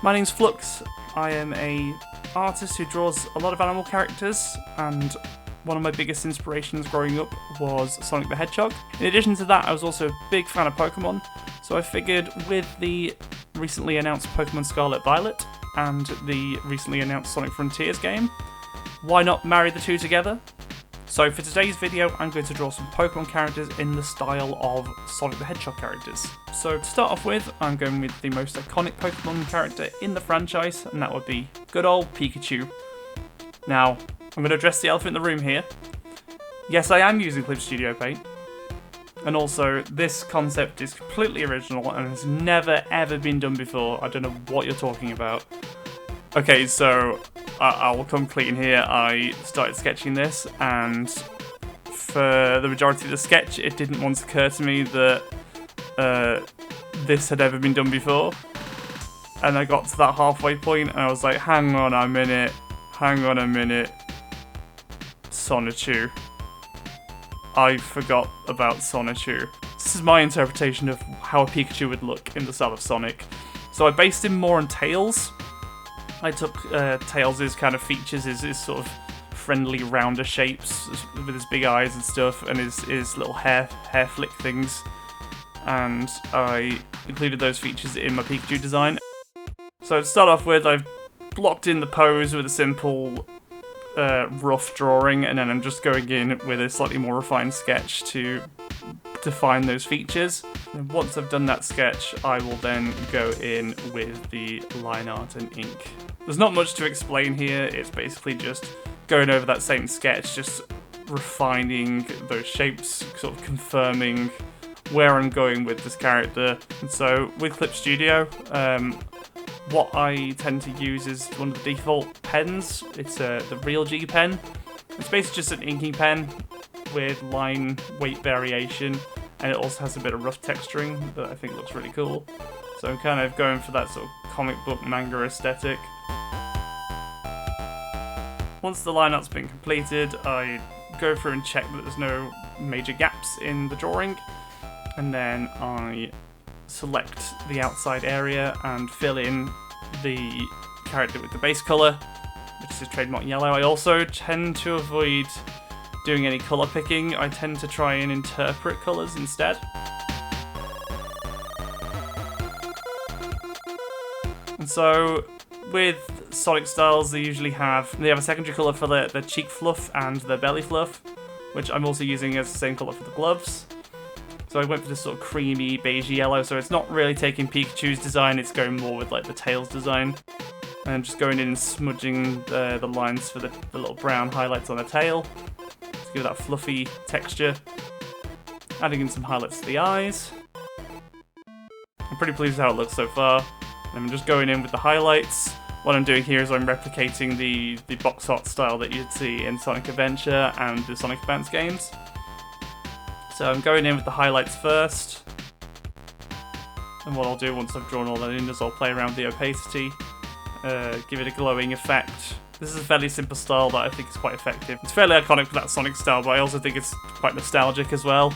My name's Flux. I am a artist who draws a lot of animal characters, and one of my biggest inspirations growing up was Sonic the Hedgehog. In addition to that, I was also a big fan of Pokémon, so I figured with the recently announced Pokémon Scarlet Violet and the recently announced Sonic Frontiers game, why not marry the two together? So for today's video, I'm going to draw some Pokémon characters in the style of Sonic the Hedgehog characters. So to start off with, I'm going with the most iconic Pokémon character in the franchise, and that would be good old Pikachu. Now, I'm going to address the elephant in the room here. Yes, I am using Clip Studio Paint. And also, this concept is completely original and has never ever been done before. I don't know what you're talking about. Okay, so I'll come clean here. I started sketching this, and for the majority of the sketch, it didn't once occur to me that this had ever been done before. And I got to that halfway point, and I was like, hang on a minute, Sonichu. I forgot about Sonichu. This is my interpretation of how a Pikachu would look in the style of Sonic. So I based him more on Tails. I took Tails' kind of features, his sort of friendly, rounder shapes with his big eyes and stuff, and his little hair flick things. And I included those features in my Pikachu design. So to start off with, I've blocked in the pose with a simple rough drawing, and then I'm just going in with a slightly more refined sketch to define those features. And once I've done that sketch, I will then go in with the line art and ink. There's not much to explain here, it's basically just going over that same sketch, just refining those shapes, sort of confirming where I'm going with this character. And so with Clip Studio, what I tend to use is one of the default pens. It's the Real G pen. It's basically just an inking pen with line weight variation, and it also has a bit of rough texturing that I think looks really cool. So I'm kind of going for that sort of comic book manga aesthetic. Once the line art's been completed, I go through and check that there's no major gaps in the drawing, and then I select the outside area and fill in the character with the base colour, which is trademark yellow. I also tend to avoid doing any colour picking. I tend to try and interpret colours instead. And so with Sonic styles, they have a secondary colour for the cheek fluff and the belly fluff, which I'm also using as the same colour for the gloves. So I went for this sort of creamy beige yellow, so it's not really taking Pikachu's design, it's going more with like the Tails design. And I'm just going in and smudging the lines for the little brown highlights on the tail to give it that fluffy texture. Adding in some highlights to the eyes. I'm pretty pleased with how it looks so far. And I'm just going in with the highlights. What I'm doing here is I'm replicating the box art style that you'd see in Sonic Adventure and the Sonic Advance games. So I'm going in with the highlights first, and what I'll do once I've drawn all that in is I'll play around with the opacity, give it a glowing effect. This is a fairly simple style that I think is quite effective. It's fairly iconic for that Sonic style, but I also think it's quite nostalgic as well.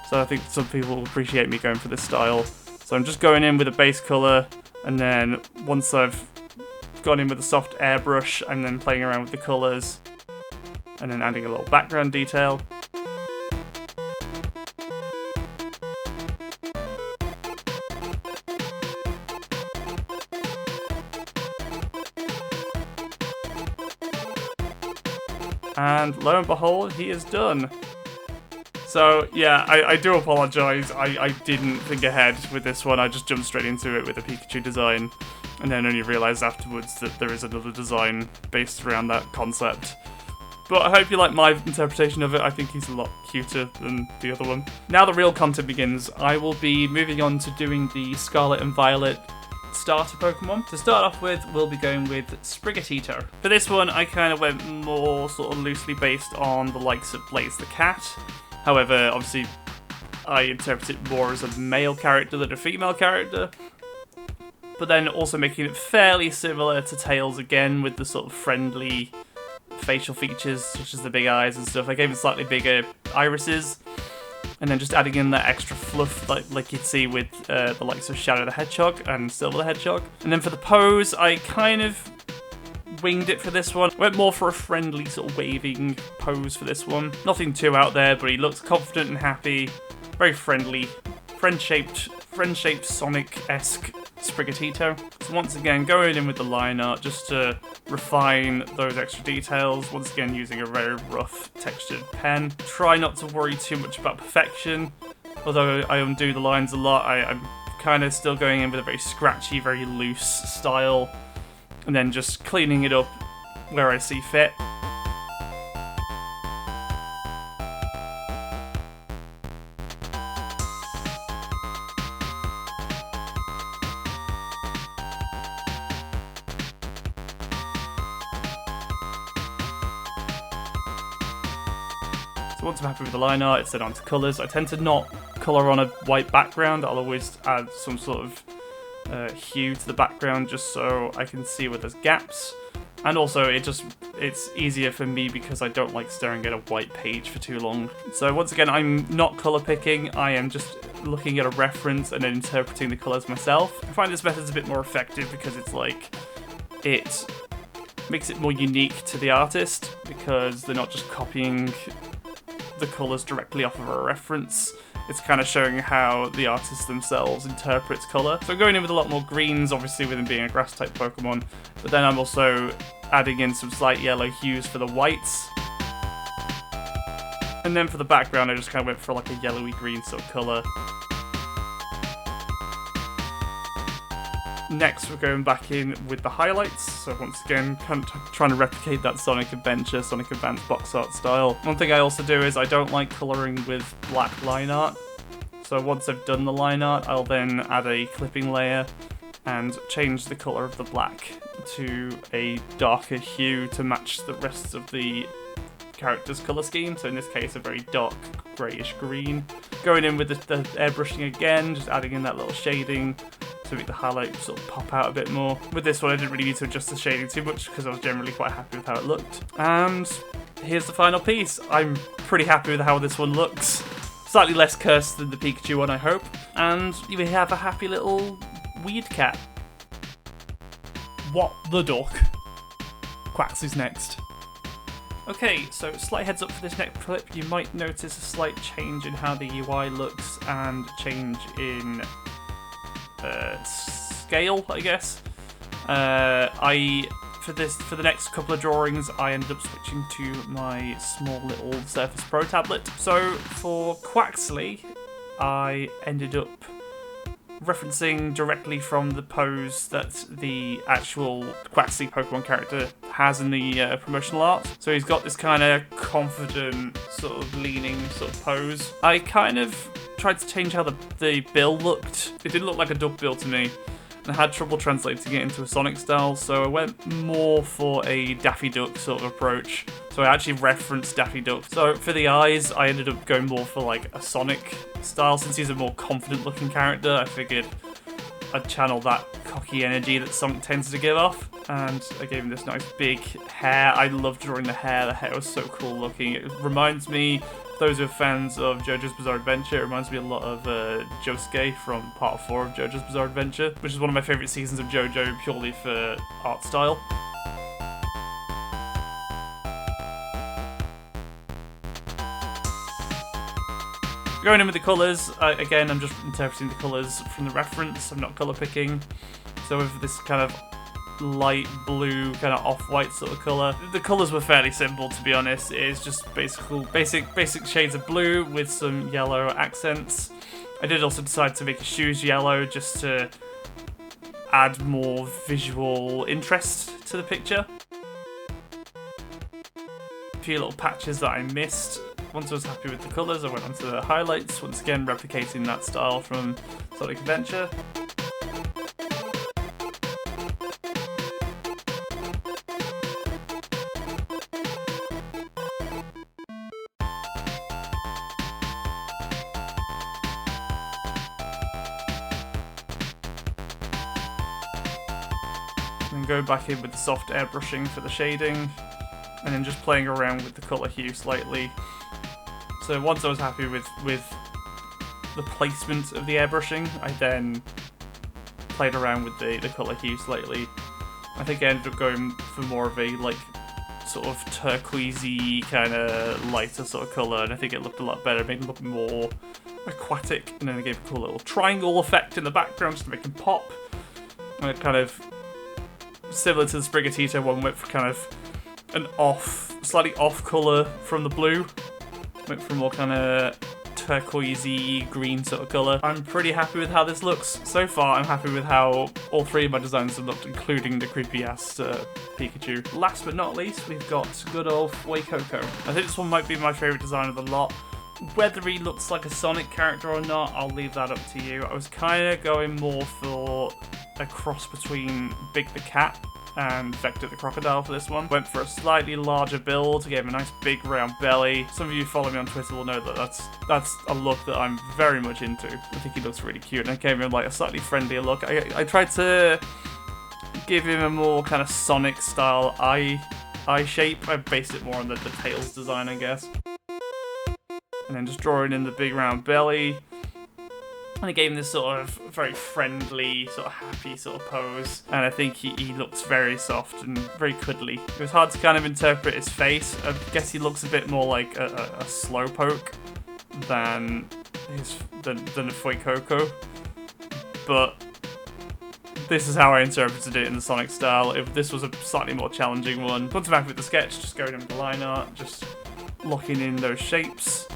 So I think some people will appreciate me going for this style. So I'm just going in with a base colour, and then once I've gone in with a soft airbrush, I'm then playing around with the colours, and then adding a little background detail. And lo and behold, he is done. So yeah, I do apologise. I didn't think ahead with this one. I just jumped straight into it with a Pikachu design, and then only realised afterwards that there is another design based around that concept. But I hope you like my interpretation of it. I think he's a lot cuter than the other one. Now the real content begins. I will be moving on to doing the Scarlet and Violet starter Pokemon. To start off with, we'll be going with Sprigatito. For this one, I kind of went more sort of loosely based on the likes of Blaze the Cat. However, obviously, I interpret it more as a male character than a female character. But then also making it fairly similar to Tails again, with the sort of friendly facial features, such as the big eyes and stuff. I gave it slightly bigger irises. and then just adding in that extra fluff like you'd see with the likes of Shadow the Hedgehog and Silver the Hedgehog. And then for the pose, I kind of winged it for this one. Went more for a friendly sort of waving pose for this one. Nothing too out there, but he looks confident and happy. Very friendly. Friend-shaped Sonic-esque Sprigatito. So once again, going in with the line art just to refine those extra details. Once again, using a very rough textured pen. Try not to worry too much about perfection. Although I undo the lines a lot, I'm kind of still going in with a very scratchy, very loose style. And then just cleaning it up where I see fit. So once I'm happy with the line art, it's then on to colours. I tend to not colour on a white background. I'll always add some sort of hue to the background just so I can see where there's gaps. And also it's easier for me because I don't like staring at a white page for too long. So once again, I'm not colour picking, I am just looking at a reference and then interpreting the colours myself. I find this method's a bit more effective because it's like, it makes it more unique to the artist because they're not just copying the colours directly off of a reference. It's kind of showing how the artists themselves interprets colour. So I'm going in with a lot more greens, obviously with him being a grass type Pokemon, but then I'm also adding in some slight yellow hues for the whites. And then for the background I just kind of went for like a yellowy green sort of colour. Next we're going back in with the highlights, so once again kind of trying to replicate that Sonic Adventure, Sonic Advance box art style. One thing I also do is I don't like colouring with black line art, so once I've done the line art I'll then add a clipping layer and change the colour of the black to a darker hue to match the rest of the character's colour scheme, so in this case a very dark greyish green. Going in with the airbrushing again, just adding in that little shading to make the highlight sort of pop out a bit more. With this one I didn't really need to adjust the shading too much because I was generally quite happy with how it looked. And here's the final piece. I'm pretty happy with how this one looks. Slightly less cursed than the Pikachu one, I hope. And we have a happy little weed cat. What the duck? Quaxly's next. Okay, so slight heads up for this next clip. You might notice a slight change in how the UI looks and change in scale, I guess. For the next couple of drawings, I ended up switching to my small little Surface Pro tablet. So for Quaxly, I ended up referencing directly from the pose that the actual Quaxly Pokemon character has in the promotional art. So he's got this kind of confident, sort of leaning sort of pose. I kind of tried to change how the bill looked. It didn't look like a duck bill to me, and I had trouble translating it into a Sonic style, so I went more for a Daffy Duck sort of approach. So I actually referenced Daffy Duck. So for the eyes, I ended up going more for like a Sonic style. Since he's a more confident looking character, I figured I'd channel that cocky energy that Sonic tends to give off. And I gave him this nice big hair. I love drawing the hair. The hair was so cool looking. It reminds me, those who are fans of JoJo's Bizarre Adventure, it reminds me a lot of Josuke from Part 4 of JoJo's Bizarre Adventure, which is one of my favourite seasons of JoJo purely for art style. Going in with the colours, again I'm just interpreting the colours from the reference, I'm not colour picking. So with this kind of light blue, kind of off-white sort of colour. The colours were fairly simple, to be honest. It is just basic shades of blue with some yellow accents. I did also decide to make his shoes yellow just to add more visual interest to the picture. A few little patches that I missed. Once I was happy with the colours, I went on to the highlights, once again replicating that style from Sonic Adventure. And go back in with the soft airbrushing for the shading, and then just playing around with the colour hue slightly. So once I was happy with the placement of the airbrushing. I then played around with the colour hue slightly. I think I ended up going for more of a like sort of turquoisey kind of lighter sort of colour, and I think it looked a lot better. It made it look more aquatic, and then I gave a cool little triangle effect in the background just to make him pop. And it kind of similar to the Sprigatito one, went for kind of an slightly off colour from the blue. Went for more kind of turquoisey green sort of colour. I'm pretty happy with how this looks so far. I'm happy with how all three of my designs have looked, including the creepy ass Pikachu. Last but not least, we've got good old Fuecoco. I think this one might be my favourite design of the lot. Whether he looks like a Sonic character or not, I'll leave that up to you. I was kind of going more for a cross between Big the Cat and Vector the Crocodile for this one. Went for a slightly larger build, gave him a nice big round belly. Some of you who follow me on Twitter will know that that's a look that I'm very much into. I think he looks really cute, and I gave him like a slightly friendlier look. I tried to give him a more kind of Sonic style eye shape. I based it more on the Tails design, I guess. And then just drawing in the big round belly. And I gave him this sort of very friendly, sort of happy sort of pose. And I think he looks very soft and very cuddly. It was hard to kind of interpret his face. I guess he looks a bit more like a Slowpoke than a Fuecoco. But this is how I interpreted it in the Sonic style. If this was a slightly more challenging one. Once I'm happy with the sketch, just going in with the line art, just locking in those shapes.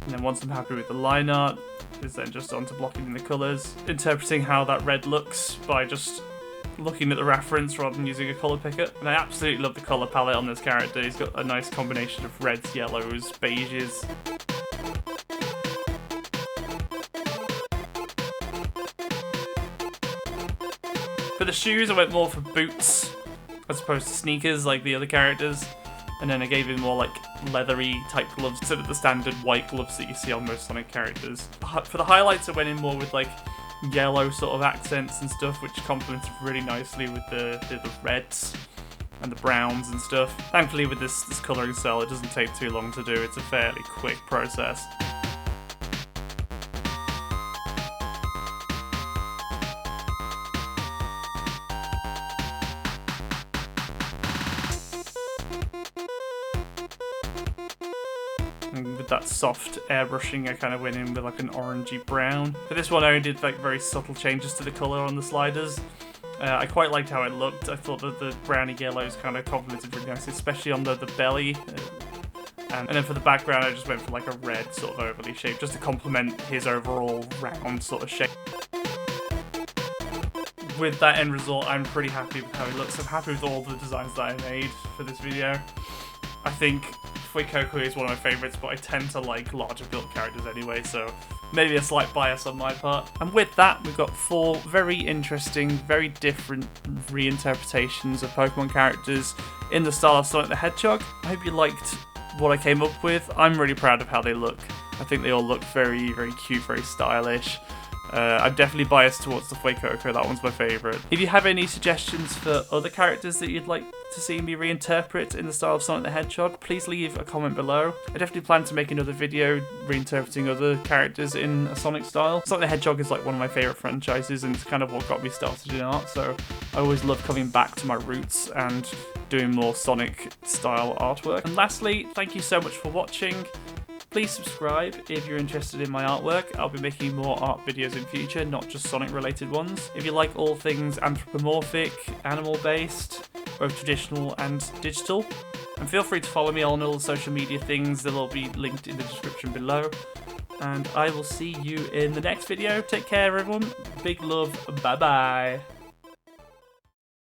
And then once I'm happy with the line art, is then just on to blocking in the colours, interpreting how that red looks by just looking at the reference rather than using a colour picker. And I absolutely love the colour palette on this character. He's got a nice combination of reds, yellows, beiges. For the shoes, I went more for boots as opposed to sneakers like the other characters. And then I gave him more like leathery type gloves instead of the standard white gloves that you see on most Sonic characters. For the highlights, I went in more with like yellow sort of accents and stuff, which complemented really nicely with the reds and the browns and stuff. Thankfully with this colouring cell, it doesn't take too long to do. It's a fairly quick process. And with that soft airbrushing, I kind of went in with like an orangey brown. For this one, I did like very subtle changes to the colour on the sliders. I quite liked how it looked. I thought that the browny yellows kind of complemented really nicely, especially on the belly. And then for the background, I just went for like a red sort of overlay shape, just to complement his overall round sort of shape. With that end result, I'm pretty happy with how he looks. I'm happy with all the designs that I made for this video. I think Fuecoco is one of my favourites, but I tend to like larger built characters anyway, so maybe a slight bias on my part. And with that, we've got 4 very interesting, very different reinterpretations of Pokemon characters in the style of Sonic the Hedgehog. I hope you liked what I came up with. I'm really proud of how they look. I think they all look very, very cute, very stylish. I'm definitely biased towards the Fuecoco, that one's my favourite. If you have any suggestions for other characters that you'd like to see me reinterpret in the style of Sonic the Hedgehog, please leave a comment below. I definitely plan to make another video reinterpreting other characters in a Sonic style. Sonic the Hedgehog is like one of my favourite franchises, and it's kind of what got me started in art, so I always love coming back to my roots and doing more Sonic style artwork. And lastly, thank you so much for watching. Please subscribe if you're interested in my artwork. I'll be making more art videos in future, not just Sonic related ones. If you like all things anthropomorphic, animal based, both traditional and digital, and feel free to follow me on all the social media things. They'll all be linked in the description below. and I will see you in the next video. Take care, everyone. Big love. Bye-bye.